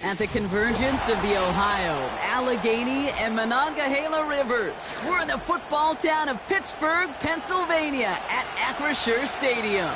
At the convergence of the Ohio, Allegheny, and Monongahela rivers, we're in the football town of Pittsburgh, Pennsylvania at Acrisure Stadium.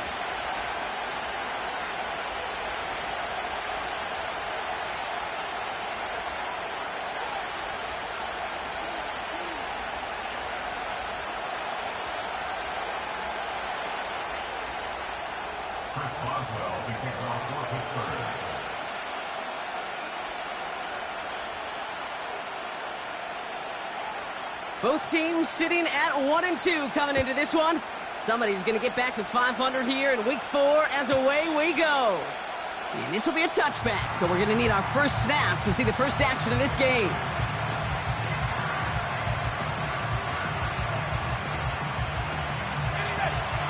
Both teams sitting at 1-2 coming into this one. Somebody's going to get back to 500 here in week 4 as away we go. And this will be a touchback, so we're going to need our first snap to see the first action of this game.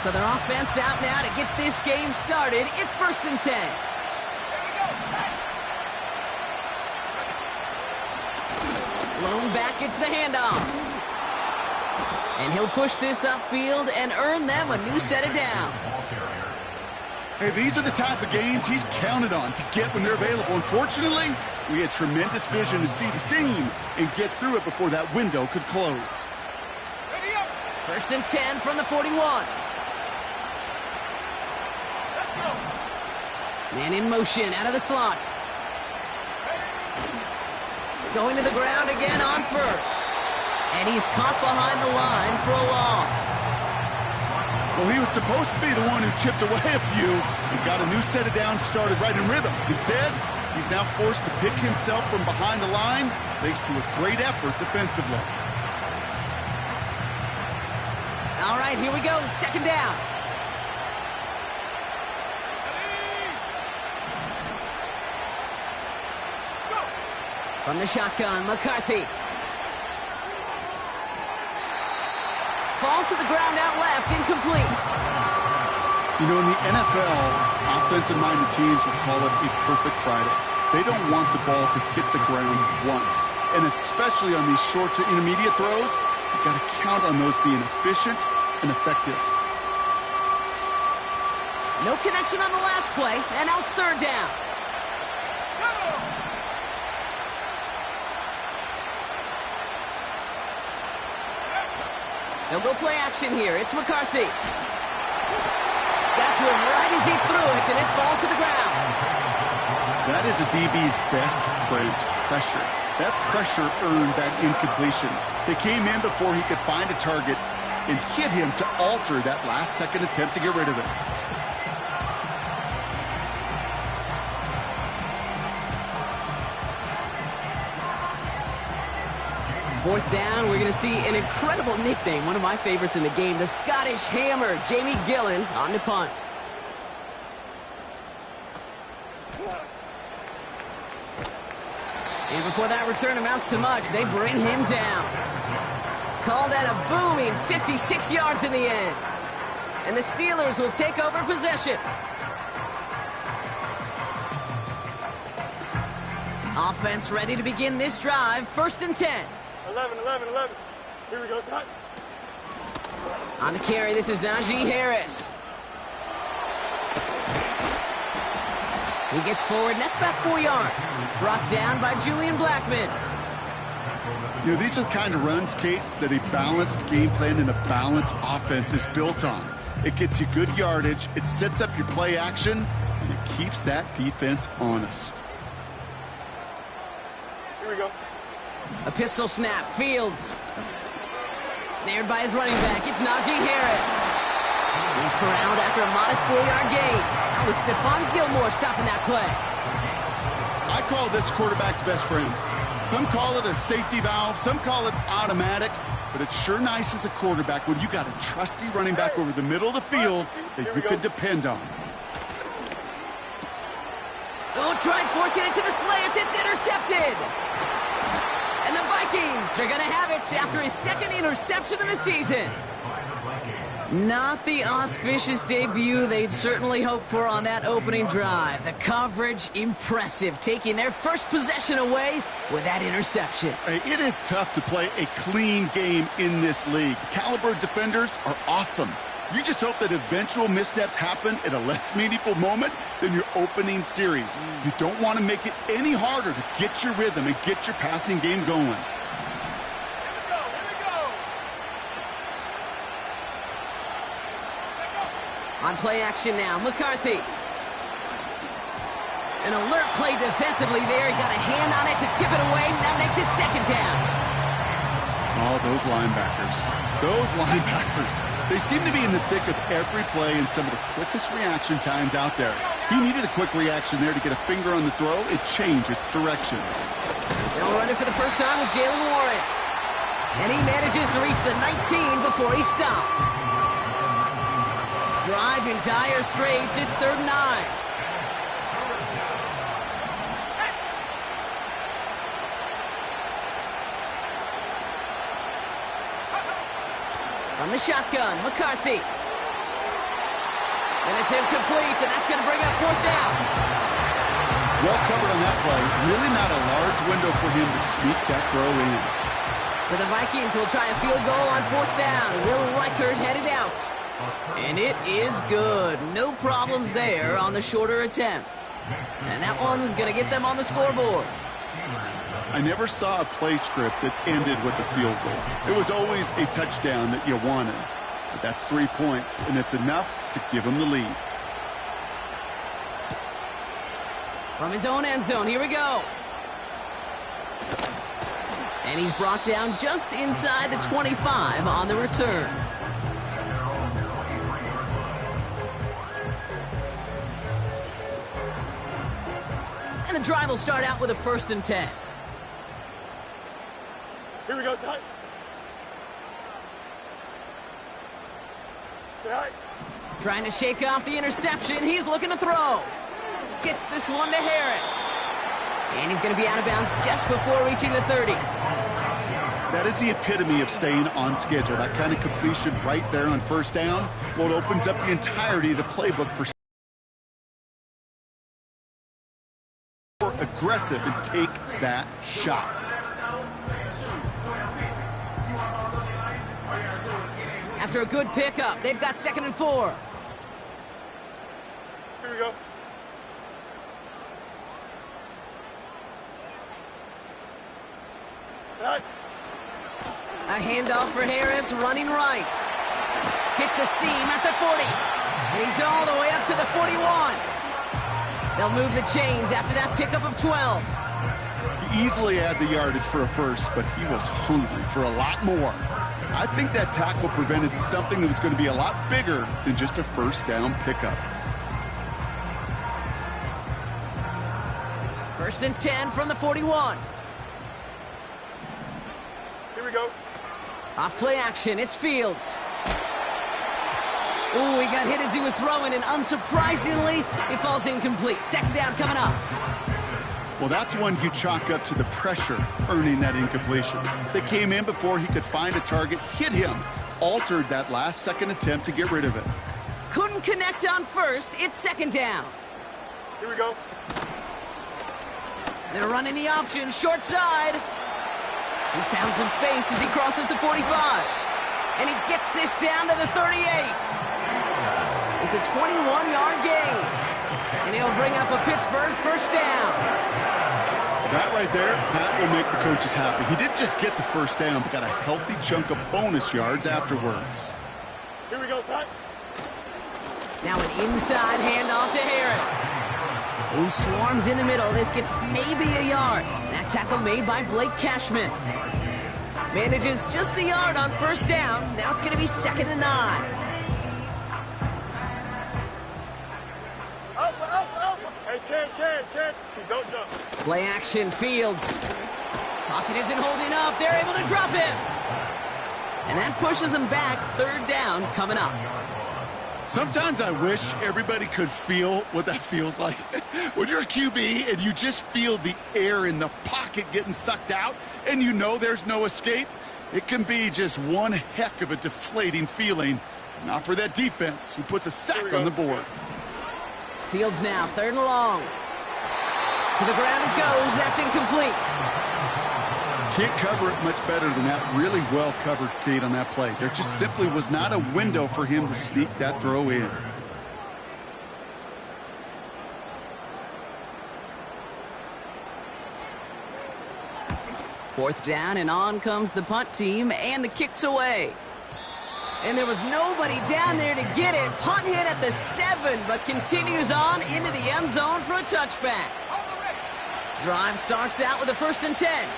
So their offense out now to get this game started. It's 1st and 10. Lone back gets the handoff. And he'll push this upfield and earn them a new set of downs. Hey, these are the type of games he's counted on to get when they're available. Unfortunately, we had tremendous vision to see the seam and get through it before that window could close. 1st and 10 from the 41. Man in motion out of the slot. Going to the ground again on first. And he's caught behind the line for a loss. Well, he was supposed to be the one who chipped away a few and got a new set of downs started right in rhythm. Instead, he's now forced to pick himself from behind the line thanks to a great effort defensively. All right, here we go. 2nd down. From the shotgun, McCarthy. Falls to the ground out left, incomplete. You know, in the NFL, offensive-minded teams will call it a perfect Friday. They don't want the ball to hit the ground once. And especially on these short to intermediate throws, you've got to count on those being efficient and effective. No connection on the last play, and now it's 3rd down. They'll go play action here. It's McCarthy. Got to him right as he threw it, and it falls to the ground. That is a DB's best friend, pressure. That pressure earned that incompletion. They came in before he could find a target and hit him to alter that last-second attempt to get rid of it. 4th down, we're going to see an incredible nickname, one of my favorites in the game, the Scottish Hammer, Jamie Gillen, on the punt. And before that return amounts to much, they bring him down. Call that a booming 56 yards in the end. And the Steelers will take over possession. Offense ready to begin this drive, 1st and 10. 11. Here we go, son. On the carry, this is Najee Harris. He gets forward, and that's about 4 yards. Brought down by Julian Blackman. You know, these are the kind of runs, Kate, that a balanced game plan and a balanced offense is built on. It gets you good yardage, it sets up your play action, and it keeps that defense honest. Here we go. A pistol snap, Fields. Snared by his running back, it's Najee Harris. He's corralled after a modest 4-yard gain. That was Stephon Gilmore stopping that play. I call this quarterback's best friend. Some call it a safety valve, some call it automatic, but it's sure nice as a quarterback when you got a trusty running back over the middle of the field that you can depend on. Oh, tried forcing it to the slant. It's intercepted. And the Vikings are going to have it after his 2nd interception of the season. Not the auspicious debut they'd certainly hoped for on that opening drive. The coverage, impressive, taking their first possession away with that interception. It is tough to play a clean game in this league. Caliber defenders are awesome. You just hope that eventual missteps happen at a less meaningful moment than your opening series. You don't want to make it any harder to get your rhythm and get your passing game going. On play action now, McCarthy. An alert play defensively there. He got a hand on it to tip it away. That makes it second down. Oh, those linebackers. Those linebackers. They seem to be in the thick of every play and some of the quickest reaction times out there. He needed a quick reaction there to get a finger on the throw. It changed its direction. They'll run it for the first time with Jalen Warren. And he manages to reach the 19 before he stopped. Drive in dire straits. It's 3rd and 9. From the shotgun, McCarthy. And it's incomplete, and that's going to bring up 4th down. Well covered on that play. Really not a large window for him to sneak that throw in. So the Vikings will try a field goal on 4th down. Will Reichert headed out. And it is good. No problems there on the shorter attempt. And that one's going to get them on the scoreboard. I never saw a play script that ended with a field goal. It was always a touchdown that you wanted. But that's 3 points, and it's enough to give him the lead. From his own end zone, here we go. And he's brought down just inside the 25 on the return. And the drive will start out with a 1st and 10. Here we go, Scott. Trying to shake off the interception. He's looking to throw. Gets this one to Harris. And he's going to be out of bounds just before reaching the 30. That is the epitome of staying on schedule. That kind of completion right there on 1st down. Well, it opens up the entirety of the playbook for aggressive and take that shot. After a good pickup, they've got 2nd and 4. Here we go. Right. A handoff for Harris, running right. Hits a seam at the 40. And he's all the way up to the 41. They'll move the chains after that pickup of 12. He easily had the yardage for a first, but he was hungry for a lot more. I think that tackle prevented something that was going to be a lot bigger than just a 1st down pickup. 1st and 10 from the 41. Here we go. Off play action, it's Fields. Ooh, he got hit as he was throwing, and unsurprisingly, it falls incomplete. 2nd down coming up. Well, that's one you chalk up to the pressure earning that incompletion. They came in before he could find a target, hit him, altered that last-second attempt to get rid of it. Couldn't connect on 1st, it's 2nd down. Here we go. They're running the option, short side. He's found some space as he crosses the 45. And he gets this down to the 38. It's a 21-yard gain. And he'll bring up a Pittsburgh 1st down. That right there, that will make the coaches happy. He didn't just get the 1st down, but got a healthy chunk of bonus yards afterwards. Here we go, son. Now an inside handoff to Harris, who swarms in the middle. This gets maybe a yard. That tackle made by Blake Cashman. Manages just a yard on 1st down. Now it's going to be 2nd and 9. Hey, Ken. Don't jump. Play action, Fields. Pocket isn't holding up. They're able to drop him. And that pushes them back. 3rd down coming up. Sometimes I wish everybody could feel what that feels like. When you're a QB and you just feel the air in the pocket getting sucked out and you know there's no escape, it can be just one heck of a deflating feeling. Not for that defense who puts a sack on the board. Fields now, 3rd and long. To the ground it goes. That's incomplete. Can't cover it much better than that really well-covered Kate on that play. There just simply was not a window for him to sneak that throw in. Fourth down, and on comes the punt team, and the kick's away. And there was nobody down there to get it. Punt hit at the 7, but continues on into the end zone for a touchback. Drive starts out with a 1st and 10.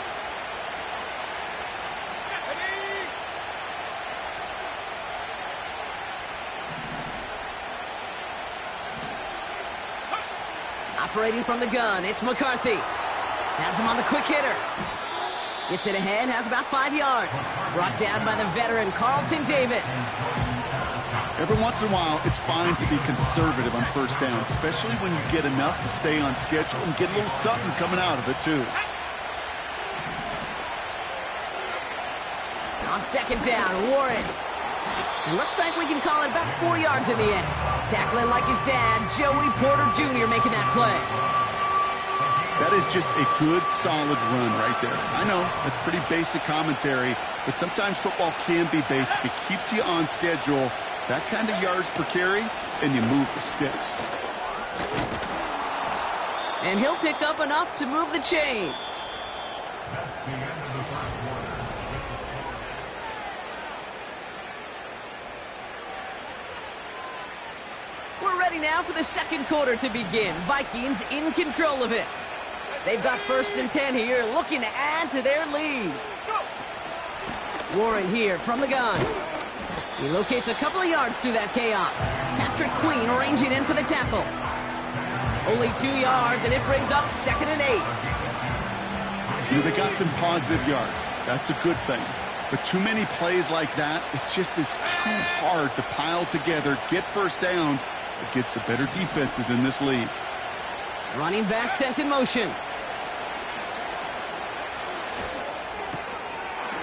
Operating from the gun, it's McCarthy. Has him on the quick hitter. Gets it ahead, has about 5 yards. Brought down by the veteran Carlton Davis. Every once in a while, it's fine to be conservative on 1st down, especially when you get enough to stay on schedule and get a little something coming out of it, too. On 2nd down, Warren. It looks like we can call it about 4 yards in the end. Tackling like his dad, Joey Porter Jr. making that play. That is just a good, solid run right there. I know, that's pretty basic commentary, but sometimes football can be basic. It keeps you on schedule, that kind of yards per carry, and you move the sticks. And he'll pick up enough to move the chains. We're ready now for the 2nd quarter to begin. Vikings in control of it. They've got 1st and 10 here, looking to add to their lead. Warren here from the gun. He locates a couple of yards through that chaos. Patrick Queen ranging in for the tackle. Only 2 yards, and it brings up 2nd and 8. You know, they got some positive yards. That's a good thing. But too many plays like that, it just is too hard to pile together, get 1st downs against the better defenses in this league. Running back sent in motion.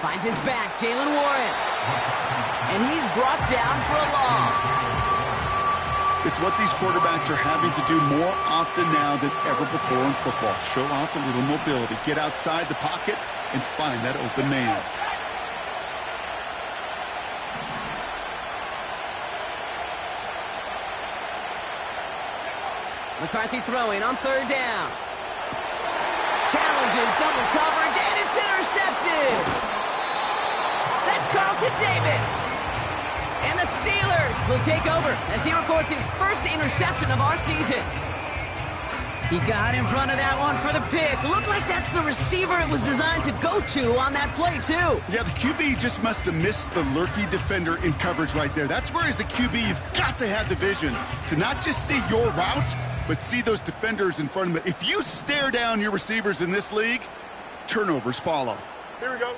Finds his back, Jalen Warren. And he's brought down for a loss. It's what these quarterbacks are having to do more often now than ever before in football. Show off a little mobility. Get outside the pocket and find that open man. McCarthy throwing on 3rd down. Challenges double coverage, and it's intercepted. That's Carlton Davis. And the Steelers will take over as he records his 1st interception of our season. He got in front of that one for the pick. Looked like that's the receiver it was designed to go to on that play, too. Yeah, the QB just must have missed the lurky defender in coverage right there. That's where, as a QB, you've got to have the vision to not just see your route, but see those defenders in front of it. If you stare down your receivers in this league, turnovers follow. Here we go.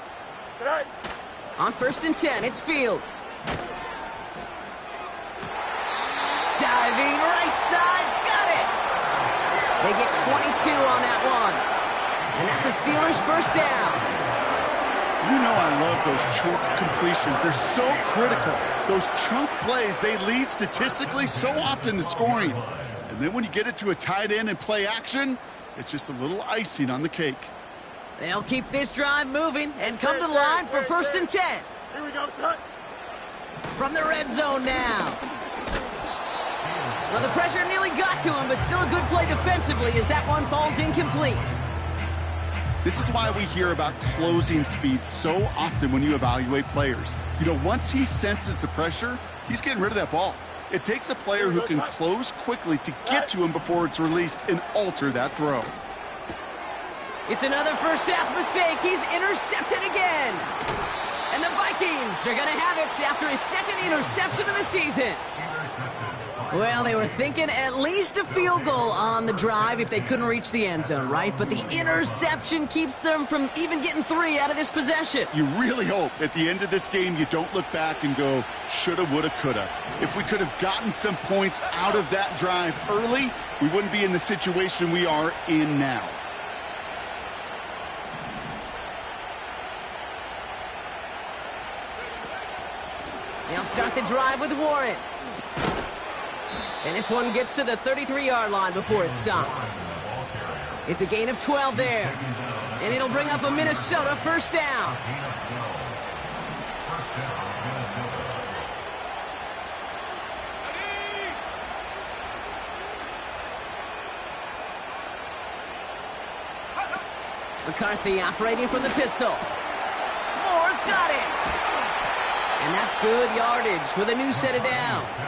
Tonight. On 1st and 10, it's Fields. Diving right side, got it! They get 22 on that one. And that's a Steelers 1st down. You know I love those chunk completions. They're so critical. Those chunk plays, they lead statistically so often to scoring. And then when you get it to a tight end and play action, it's just a little icing on the cake. They'll keep this drive moving and come to the line for 1st and 10. Here we go, son. From the red zone now. Well, the pressure nearly got to him, but still a good play defensively as that one falls incomplete. This is why we hear about closing speed so often when you evaluate players. You know, once he senses the pressure, he's getting rid of that ball. It takes a player who can close quickly to get to him before it's released and alter that throw. It's another 1st half mistake. He's intercepted again. And the Vikings are going to have it after his 2nd interception of the season. Well, they were thinking at least a field goal on the drive if they couldn't reach the end zone, right? But the interception keeps them from even getting 3 out of this possession. You really hope at the end of this game you don't look back and go, shoulda, woulda, coulda. If we could have gotten some points out of that drive early, we wouldn't be in the situation we are in now. They'll start the drive with Warren. And this one gets to the 33-yard line before it's stopped. It's a gain of 12 there. And it'll bring up a Minnesota first down. McCarthy operating from the pistol. Moore's got it. And that's good yardage with a new set of downs.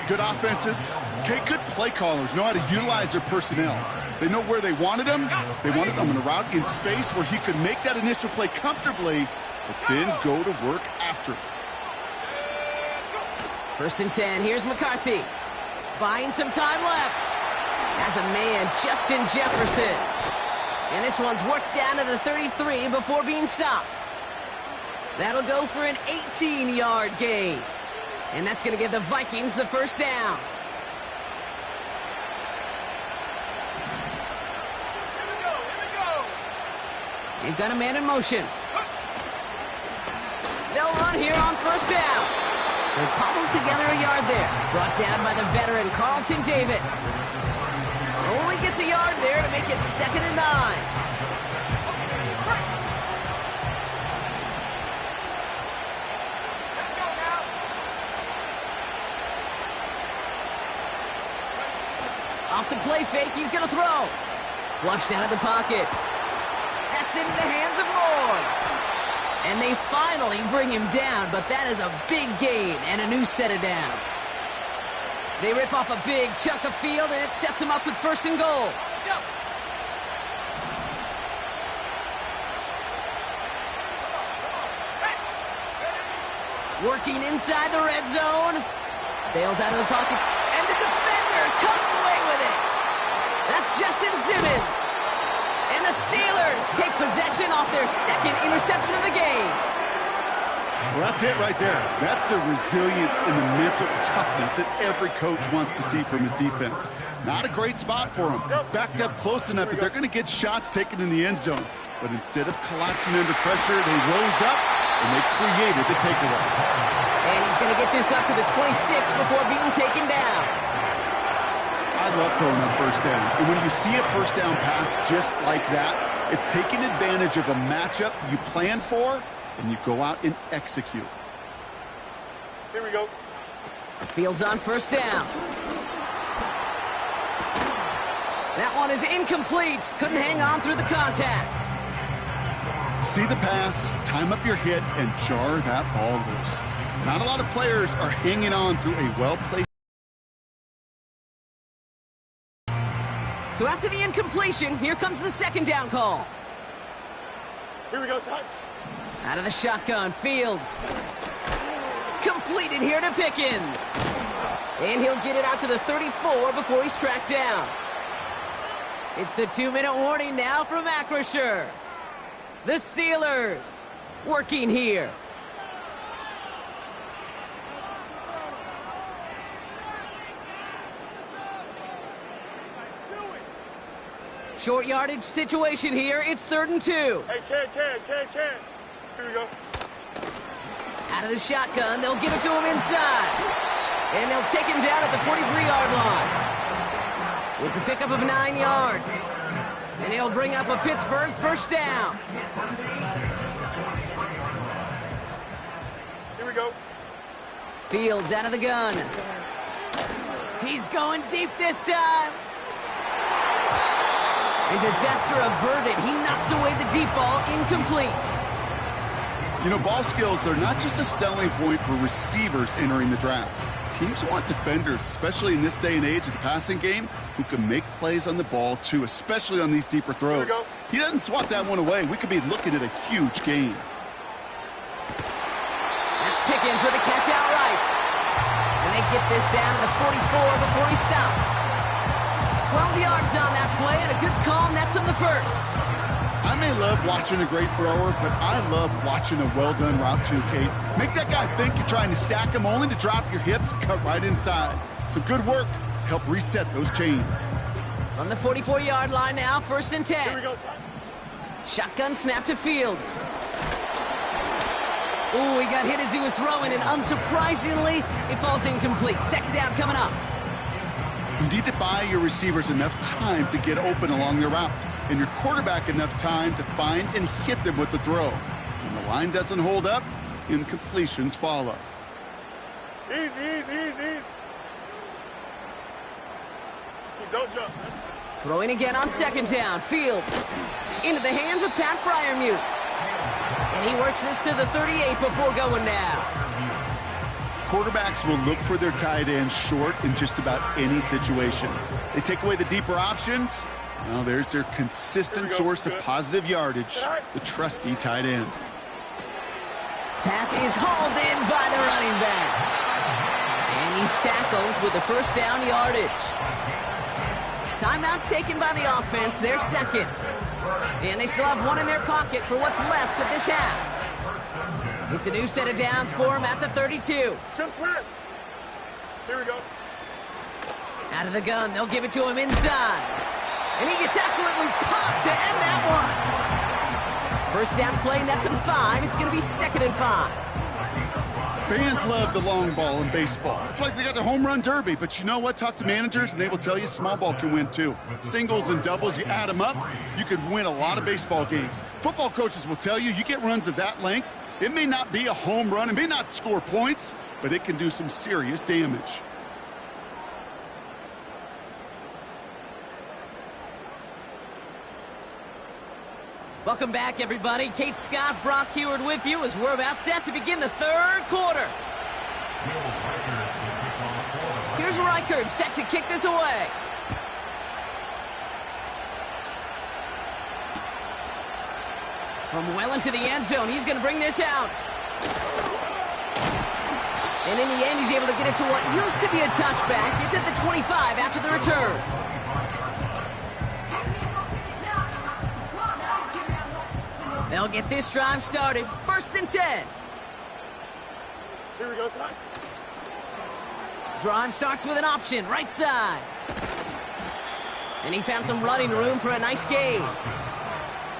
Good offenses. Okay, good play callers know how to utilize their personnel. They know where they wanted him. They wanted him in a route in space where he could make that initial play comfortably, but then go to work after. First and 10. Here's McCarthy. Buying some time left. Has a man, Justin Jefferson. And this one's worked down to the 33 before being stopped. That'll go for an 18-yard gain. And that's going to give the Vikings the first down. They've got a man in motion. They'll run here on first down. They'll cobble together a yard there. Brought down by the veteran Carlton Davis. Only gets a yard there to make it 2nd and 9. Off the play fake, he's going to throw. Flushed out of the pocket. That's into the hands of Moore. And they finally bring him down, but that is a big gain and a new set of downs. They rip off a big chunk of field, and it sets him up with 1st and goal. Working inside the red zone. Bails out of the pocket, and the defender comes away with it. That's Justin Simmons. And the Steelers take possession off their 2nd interception of the game. Well, that's it right there. That's the resilience and the mental toughness that every coach wants to see from his defense. Not a great spot for them. Backed up close enough that they're going to get shots taken in the end zone. But instead of collapsing under pressure, they rose up and they created the takeaway. And he's going to get this up to the 26 before being taken down. I love throwing on first down. And when you see a first down pass just like that, it's taking advantage of a matchup you plan for, and you go out and execute. Here we go. Fields on first down. That one is incomplete. Couldn't hang on through the contact. See the pass, time up your hit, and jar that ball loose. Not a lot of players are hanging on through a well-placed. So after the incompletion, here comes the 2nd down call. Here we go, son. Out of the shotgun, Fields. Completed here to Pickens. And he'll get it out to the 34 before he's tracked down. It's the 2-minute warning now from Acrisure. The Steelers working here. Short yardage situation here. It's 3rd and 2. Hey, can. Here we go. Out of the shotgun, they'll give it to him inside. And they'll take him down at the 43-yard line. It's a pickup of 9 yards. And he'll bring up a Pittsburgh first down. Here we go. Fields out of the gun. He's going deep this time. And disaster averted. He knocks away the deep ball, incomplete. You know, ball skills are not just a selling point for receivers entering the draft. Teams want defenders, especially in this day and age of the passing game, who can make plays on the ball, too, especially on these deeper throws. He doesn't swat that one away. We could be looking at a huge gain. That's Pickens with a catch outright. And they get this down to the 44 before he stopped. 12 yards on that play, and a good call nets him the first. I may love watching a great thrower, but I love watching a well-done route too, Kate. Make that guy think you're trying to stack him only to drop your hips and cut right inside. Some good work to help reset those chains. On the 44-yard line now, 1st and 10. Here we go, son. Shotgun snap to Fields. Ooh, he got hit as he was throwing, and unsurprisingly, it falls incomplete. 2nd down coming up. You need to buy your receivers enough time to get open along their route, and your quarterback enough time to find and hit them with the throw. When the line doesn't hold up, incompletions follow. Easy, easy, easy. Don't jump, man. Throwing again on second down. Fields into the hands of Pat Fryermuth. And he works this to the 38 before going down. Quarterbacks will look for their tight end short in just about any situation. They take away the deeper options. Well, there's their consistent source of positive yardage, the trusty tight end. Pass is hauled in by the running back. And he's tackled with the first down yardage. Timeout taken by the offense, their second. And they still have one in their pocket for what's left of this half. It's a new set of downs for him at the 32. Chip slant. Here we go. Out of the gun, they'll give it to him inside. And he gets absolutely popped to end that one. First down play, nets him 5. It's going to be 2nd and 5. Fans love the long ball in baseball. It's like they got the home run derby, but you know what? Talk to managers, and they will tell you small ball can win too. Singles and doubles, you add them up, you could win a lot of baseball games. Football coaches will tell you get runs of that length. It may not be a home run, it may not score points, but it can do some serious damage. Welcome back, everybody. Kate Scott, Brock Heward with you as we're about set to begin the third quarter. Here's Reichert set to kick this away. From well into the end zone, he's going to bring this out. And in the end, he's able to get it to what used to be a touchback. It's at the 25 after the return. They'll get this drive started. 1st and 10. Here we go, slide. Drive starts with an option, right side. And he found some running room for a nice gain.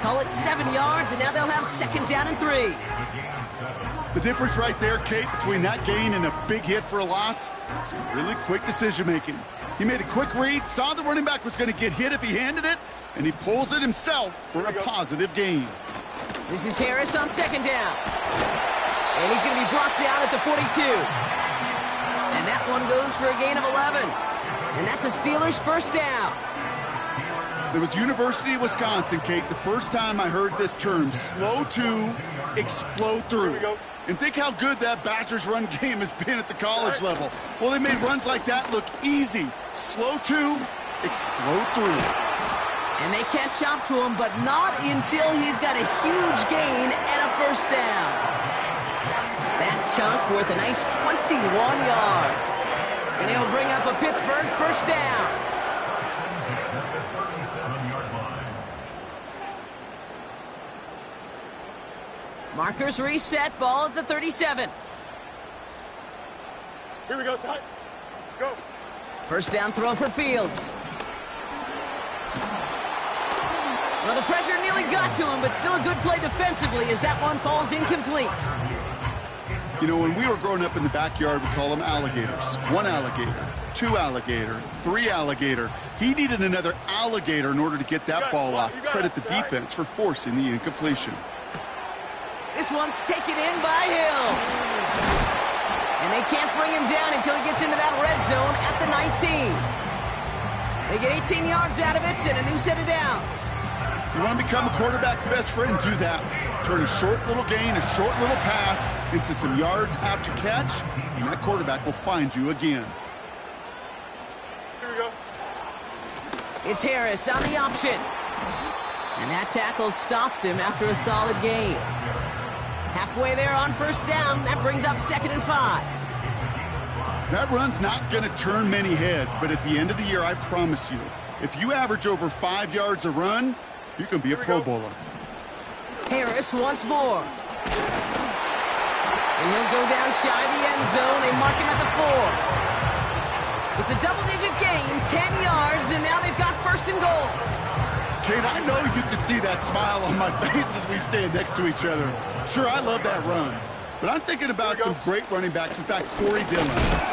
Call it 7 yards, and now they'll have 2nd down and 3. The difference right there, Kate, between that gain and a big hit for a loss, some really quick decision-making. He made a quick read, saw the running back was going to get hit if he handed it, and he pulls it himself for a positive gain. This is Harris on 2nd down. And he's going to be brought down at the 42. And that one goes for a gain of 11. And that's a Steelers' 1st down. There was University of Wisconsin, Kate, the first time I heard this term, slow to explode through. And think how good that Badgers run game has been at the college level. Well, they made runs like that look easy. Slow to explode through. And they catch up to him, but not until he's got a huge gain and a 1st down. That chunk worth a nice 21 yards. And he'll bring up a Pittsburgh 1st down. Markers reset, ball at the 37. Here we go, slide. Go. 1st down throw for Fields. Well, the pressure nearly got to him, but still a good play defensively as that one falls incomplete. You know, when we were growing up in the backyard, we call them alligators. 1 alligator, 2 alligator, 3 alligator. He needed another alligator in order to get that ball off. Credit the defense for forcing the incompletion. This one's taken in by Hill. And they can't bring him down until he gets into that red zone at the 19. They get 18 yards out of it and a new set of downs. You want to become a quarterback's best friend? Do that. Turn a short little gain, a short little pass into some yards after catch, and that quarterback will find you again. Here we go. It's Harris on the option. And that tackle stops him after a solid gain. Halfway there on 1st down, that brings up 2nd and 5. That run's not going to turn many heads, but at the end of the year, I promise you, if you average over 5 yards a run, you can be a Pro Bowler. Harris once more. And he'll go down shy of the end zone. They mark him at the 4. It's a double-digit gain, 10 yards, and now they've got 1st and goal. Kate, I know you can see that smile on my face as we stand next to each other. Sure, I love that run. But I'm thinking about some great running backs. In fact, Corey Dillon,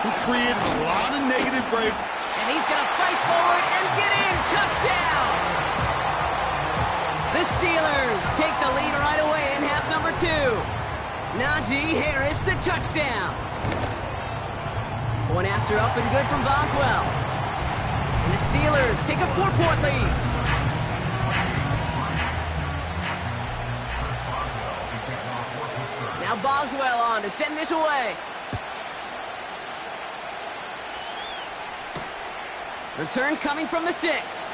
who created a lot of negative grade. And And he's going to fight forward and get in. Touchdown! The Steelers take the lead right away in half number 2. Najee Harris, the touchdown. Point after up and good from Boswell. And the Steelers take a 4-point lead. Now Boswell on to send this away. Return coming from the 6.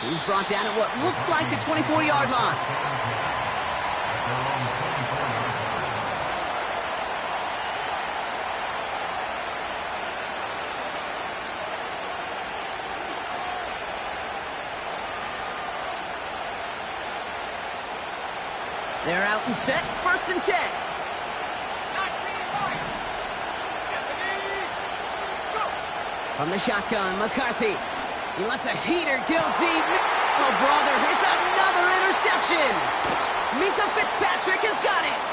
He's brought down at what looks like the 24-yard line. They're out and set, 1st and 10. From the shotgun, McCarthy. He lets a heater go deep. Oh, brother, it's another interception. Minka Fitzpatrick has got it.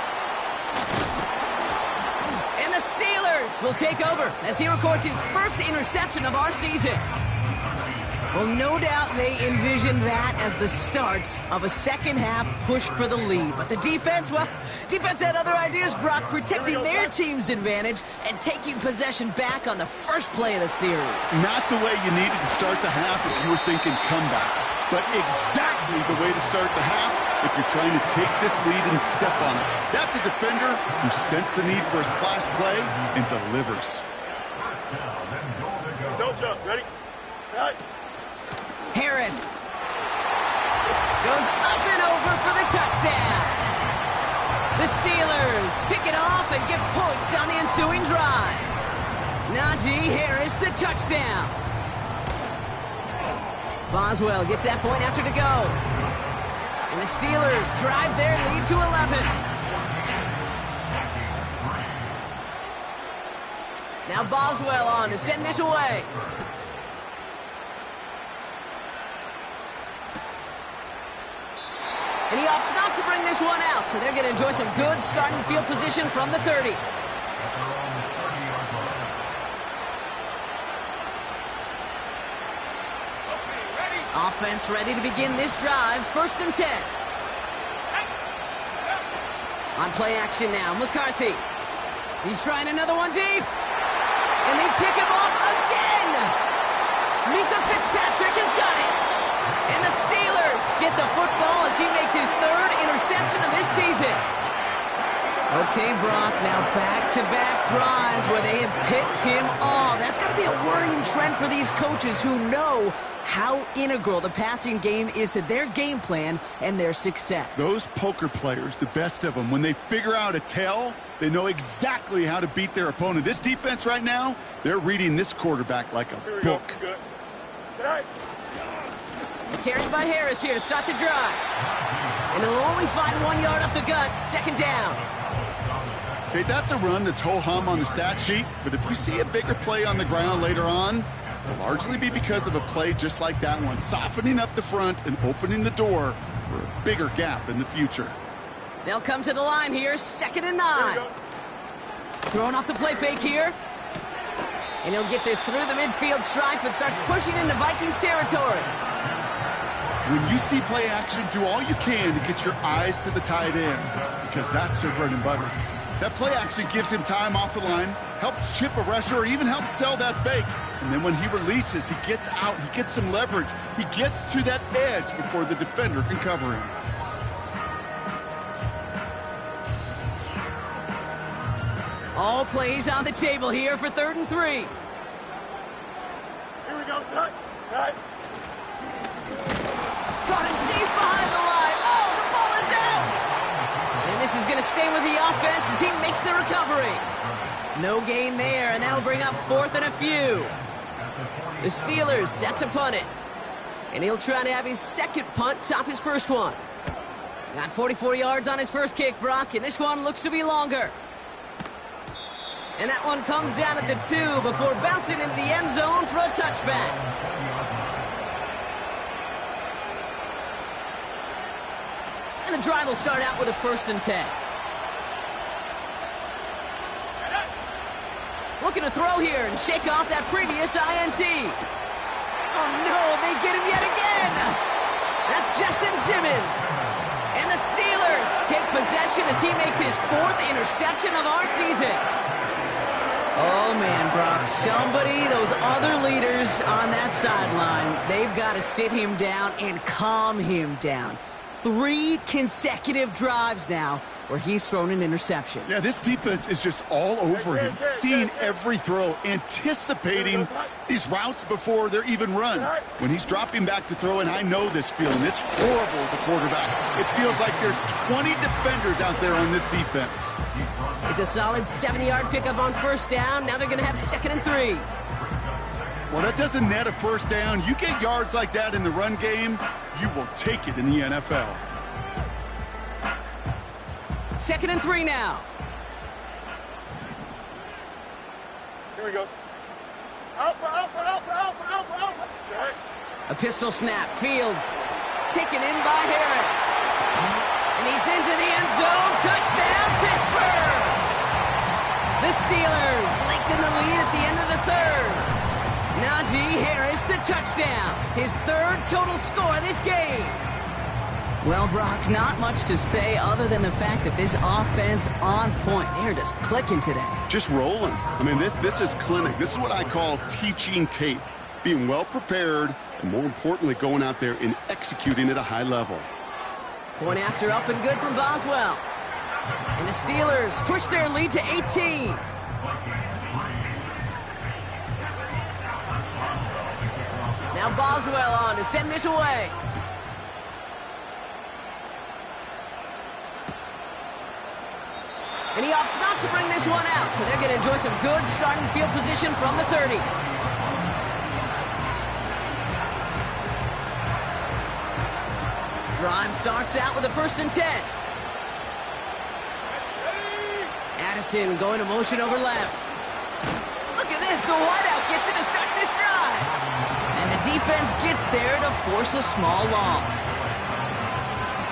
And the Steelers will take over as he records his first interception of our season. Well, no doubt they envisioned that as the start of a second-half push for the lead. But the defense, well, defense had other ideas, Brock, protecting their team's advantage and taking possession back on the first play of the series. Not the way you needed to start the half if you were thinking comeback, but exactly the way to start the half if you're trying to take this lead and step on it. That's a defender who sensed the need for a splash play and delivers. Don't jump. Ready? Right. Harris goes up and over for the touchdown. The Steelers pick it off and get points on the ensuing drive. Najee Harris, the touchdown. Boswell gets that point after to go. And the Steelers drive their lead to 11. Now Boswell on to send this away. And he opts not to bring this one out, so they're going to enjoy some good starting field position from the 30. Offense ready to begin this drive, 1st and 10. On play action now, McCarthy. He's trying another one deep. And they pick him off again. Minka Fitzpatrick has got it. And the Steelers get the football as he makes his 3rd interception of this season. Okay, Brock, now back-to-back drives where they have picked him off. That's got to be a worrying trend for these coaches who know how integral the passing game is to their game plan and their success. Those poker players, the best of them, when they figure out a tell, they know exactly how to beat their opponent. This defense right now, they're reading this quarterback like a book. Good. Tonight. Carried by Harris here to start the drive. And he'll only find 1 yard up the gut, 2nd down. Okay, that's a run that's ho-hum on the stat sheet, but if you see a bigger play on the ground later on, it'll largely be because of a play just like that one, softening up the front and opening the door for a bigger gap in the future. They'll come to the line here, 2nd and 9. Throwing off the play fake here. And he'll get this through the midfield stripe and starts pushing into Vikings territory. When you see play action, do all you can to get your eyes to the tight end, because that's their bread and butter. That play action gives him time off the line, helps chip a rusher, or even helps sell that fake. And then when he releases, he gets out, he gets some leverage. He gets to that edge before the defender can cover him. All plays on the table here for 3rd and 3. Here we go, son. Right. Got him deep behind the line. Oh, the ball is out! And this is going to stay with the offense as he makes the recovery. No gain there, and that'll bring up 4th and a few. The Steelers set to punt it. And he'll try to have his 2nd punt top his 1st one. Got 44 yards on his 1st kick, Brock, and this one looks to be longer. And that one comes down at the 2 before bouncing into the end zone for a touchback. And the drive will start out with a 1st and 10. Looking looking to throw here and shake off that previous INT. Oh, no, they get him yet again. That's Justin Simmons. And the Steelers take possession as he makes his 4th interception of our season. Oh, man, Brock, those other leaders on that sideline, they've got to sit him down and calm him down. 3 consecutive drives now where he's thrown an interception. Yeah, this defense is just all over him, seeing every throw, anticipating these routes before they're even run. When he's dropping back to throw, and I know this feeling, it's horrible as a quarterback. It feels like there's 20 defenders out there on this defense. It's a solid 70-yard pickup on first down. Now they're going to have 2nd and 3. Well, that doesn't net a first down. You get yards like that in the run game, you will take it in the NFL. 2nd and 3 now. Here we go. Alpha. Check. A pistol snap. Fields taken in by Harris. And he's into the end zone. Touchdown, Pittsburgh! The Steelers lengthen the lead at the end of the 3rd. Najee Harris, the touchdown. His 3rd total score of this game. Well, Brock, not much to say other than the fact that this offense on point. They're just clicking today. Just rolling. I mean, this is clinic. This is what I call teaching tape. Being well prepared, and more importantly, going out there and executing at a high level. Point after up and good from Boswell. And the Steelers push their lead to 18. Now Boswell on to send this away. And he opts not to bring this one out, so they're going to enjoy some good starting field position from the 30. Drive starts out with a 1st and 10. Addison going to motion over left. Look at this, the wideout gets it to start this drive. And the defense gets there to force a small loss.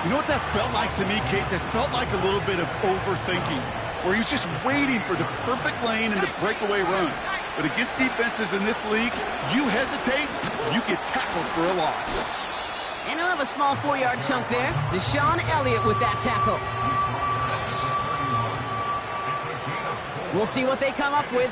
You know what that felt like to me, Kate? That felt like a little bit of overthinking, where he's just waiting for the perfect lane and the breakaway run. But against defenses in this league, you hesitate, you get tackled for a loss. And he'll have a small 4-yard chunk there. Deshaun Elliott with that tackle. We'll see what they come up with.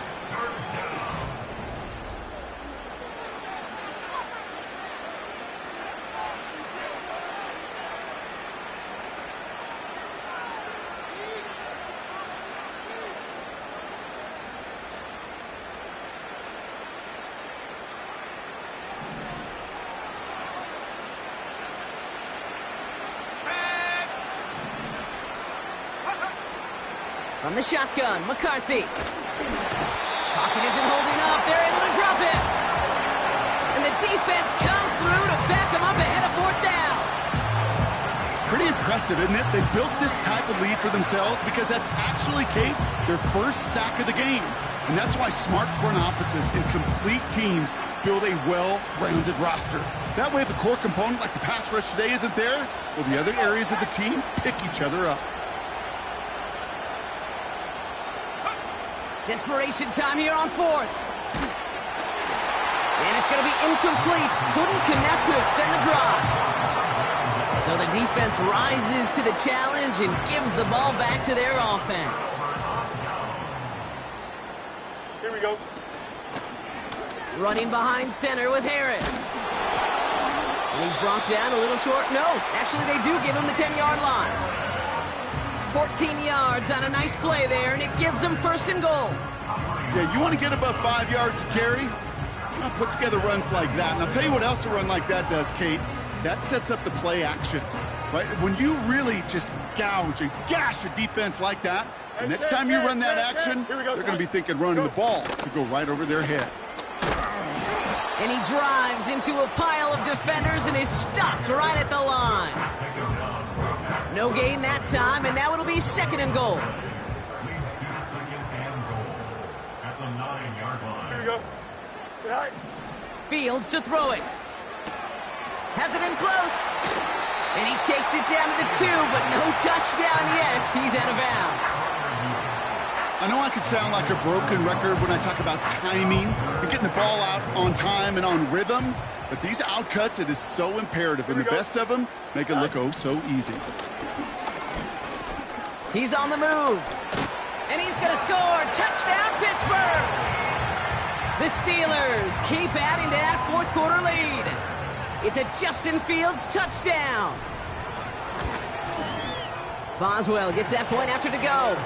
From the shotgun, McCarthy. Pocket isn't holding up. They're able to drop it. And the defense comes through to back them up ahead of 4th down. It's pretty impressive, isn't it? They built this type of lead for themselves because that's actually, Kate, their first sack of the game. And that's why smart front offices and complete teams build a well-rounded roster. That way, if a core component like the pass rush today isn't there, well, the other areas of the team pick each other up. Desperation time here on 4th. And it's going to be incomplete. Couldn't connect to extend the drive. So the defense rises to the challenge and gives the ball back to their offense. Here we go. Running behind center with Harris. And he's brought down a little short. No, actually they do give him the 10-yard line. 14 yards on a nice play there, and it gives them 1st and goal. Yeah, you want to get above 5 yards to carry? Well, put together runs like that. And I'll tell you what else a run like that does, Kate. That sets up the play action, right? When you really just gouge and gash a defense like that, the next time you run that action, they're going to be thinking running the ball to go right over their head. And he drives into a pile of defenders and is stopped right at the line. No gain that time, and now it'll be 2nd and goal. Here we go. Good eye. Fields to throw it. Has it in close. And he takes it down to the 2, but no touchdown yet. He's out of bounds. I know I could sound like a broken record when I talk about timing and getting the ball out on time and on rhythm, but these outcuts, it is so imperative, and the best of them make it look oh so easy. He's on the move, and he's going to score. Touchdown, Pittsburgh! The Steelers keep adding to that fourth quarter lead. It's a Justin Fields touchdown. Boswell gets that point after to go.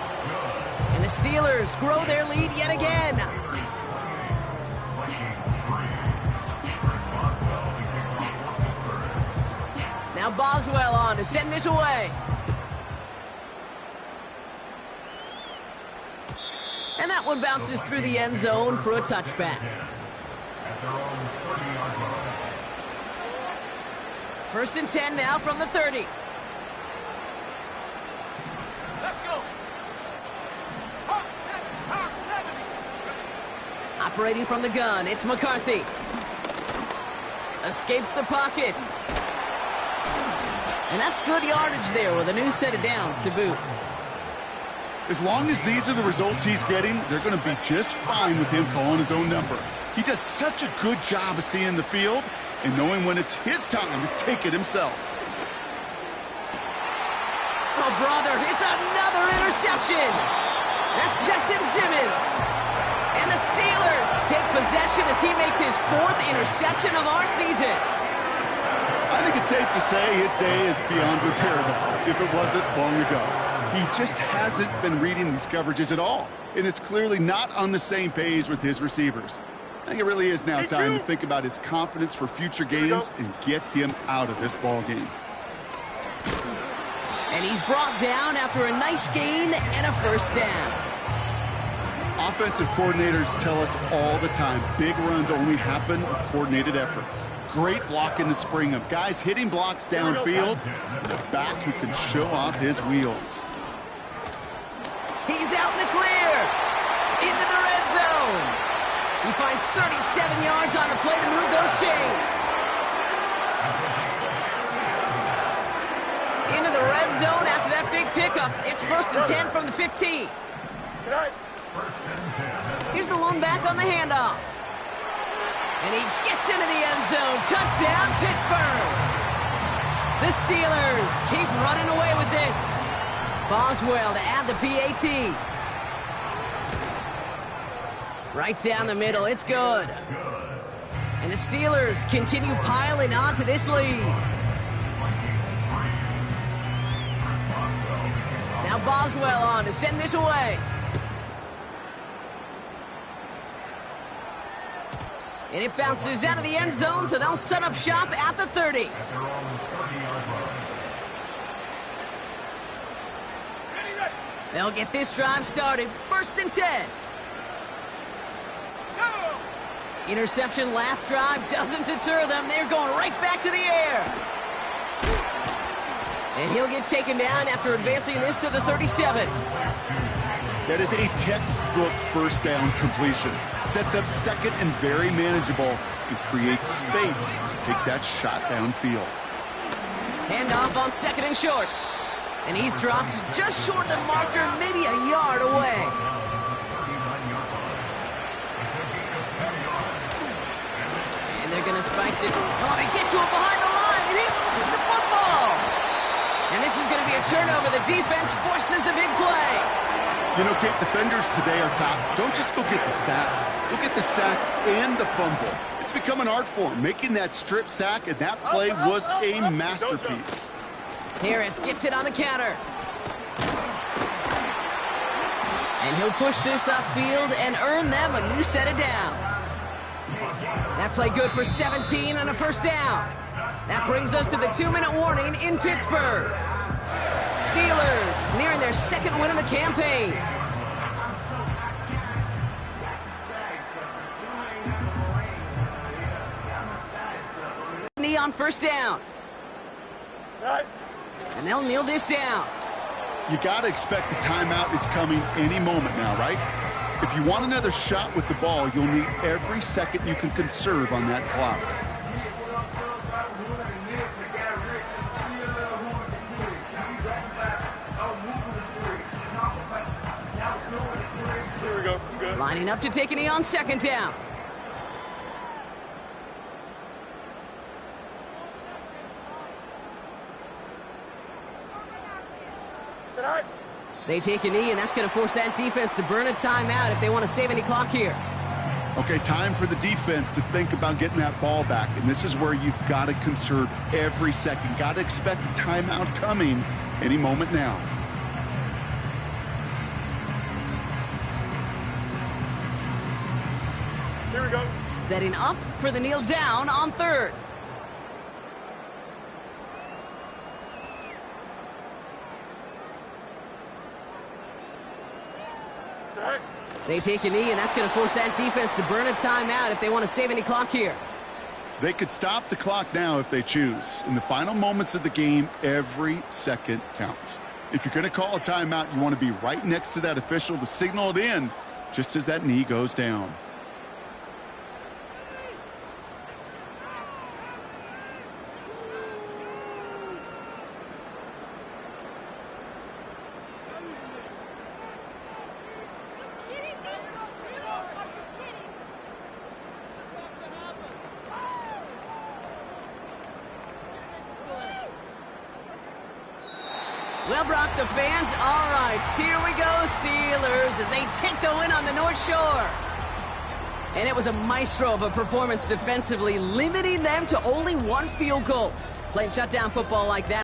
And the Steelers grow their lead yet again. Now Boswell on to send this away. And that one bounces through the end zone for a touchback. First and 10 now from the 30. Let's go. Hawk 70. Operating from the gun, it's McCarthy. Escapes the pocket. And that's good yardage there with a new set of downs to boot. As long as these are the results he's getting, they're going to be just fine with him calling his own number. He does such a good job of seeing the field and knowing when it's his time to take it himself. Oh, brother, it's another interception. That's Justin Simmons. And the Steelers take possession as he makes his fourth interception of our season. I think it's safe to say his day is beyond repairable, if it wasn't long ago. He just hasn't been reading these coverages at all, and it's clearly not on the same page with his receivers. I think it really is now time to think about his confidence for future games and get him out of this ball game. And he's brought down after a nice gain and a first down. Offensive coordinators tell us all the time, big runs only happen with coordinated efforts. Great block in the spring of guys hitting blocks downfield, and a back who can show off his wheels. He's out in the clear, into the red zone. He finds 37 yards on the play to move those chains. Into the red zone after that big pickup. It's first and 10 from the 15. Here's the lone back on the handoff. And he gets into the end zone. Touchdown, Pittsburgh! The Steelers keep running away with this. Boswell to add the PAT. Right down the middle, it's good. And the Steelers continue piling on to this lead. Now Boswell on to send this away. And it bounces out of the end zone, so they'll set up shop at the 30. They'll get this drive started. First and 10. Interception last drive doesn't deter them. They're going right back to the air. And he'll get taken down after advancing this to the 37. That is a textbook first down completion. Sets up second and very manageable and creates space to take that shot downfield. Handoff on second and short. And he's dropped just short of the marker, maybe a yard away. And they're going to spike it. Oh, they get to him behind the line, and he loses the football. And this is going to be a turnover. The defense forces the big play. You know, Kate, defenders today are top. Don't just go get the sack. Go get the sack and the fumble. It's become an art form. Making that strip sack, and that play was a masterpiece. Harris gets it on the counter. And he'll push this upfield and earn them a new set of downs. That play good for 17 and a first down. That brings us to the 2-minute warning in Pittsburgh. Steelers nearing their second win of the campaign. Knee on first down. And they'll kneel this down. You got to expect the timeout is coming any moment now, right? If you want another shot with the ball, you'll need every second you can conserve on that clock. Lining up to take a knee on second down. They take a knee, and that's going to force that defense to burn a timeout if they want to save any clock here. Okay, time for the defense to think about getting that ball back. And this is where you've got to conserve every second. Got to expect a timeout coming any moment now. Here we go. Setting up for the kneel down on third. Set. They take a knee, and that's going to force that defense to burn a timeout if they want to save any clock here. They could stop the clock now if they choose. In the final moments of the game, every second counts. If you're going to call a timeout, you want to be right next to that official to signal it in just as that knee goes down. Well, Brock, the fans, all right, here we go, Steelers, as they take the win on the North Shore. And it was a maestro of a performance defensively, limiting them to only one field goal. Playing shutdown football like that.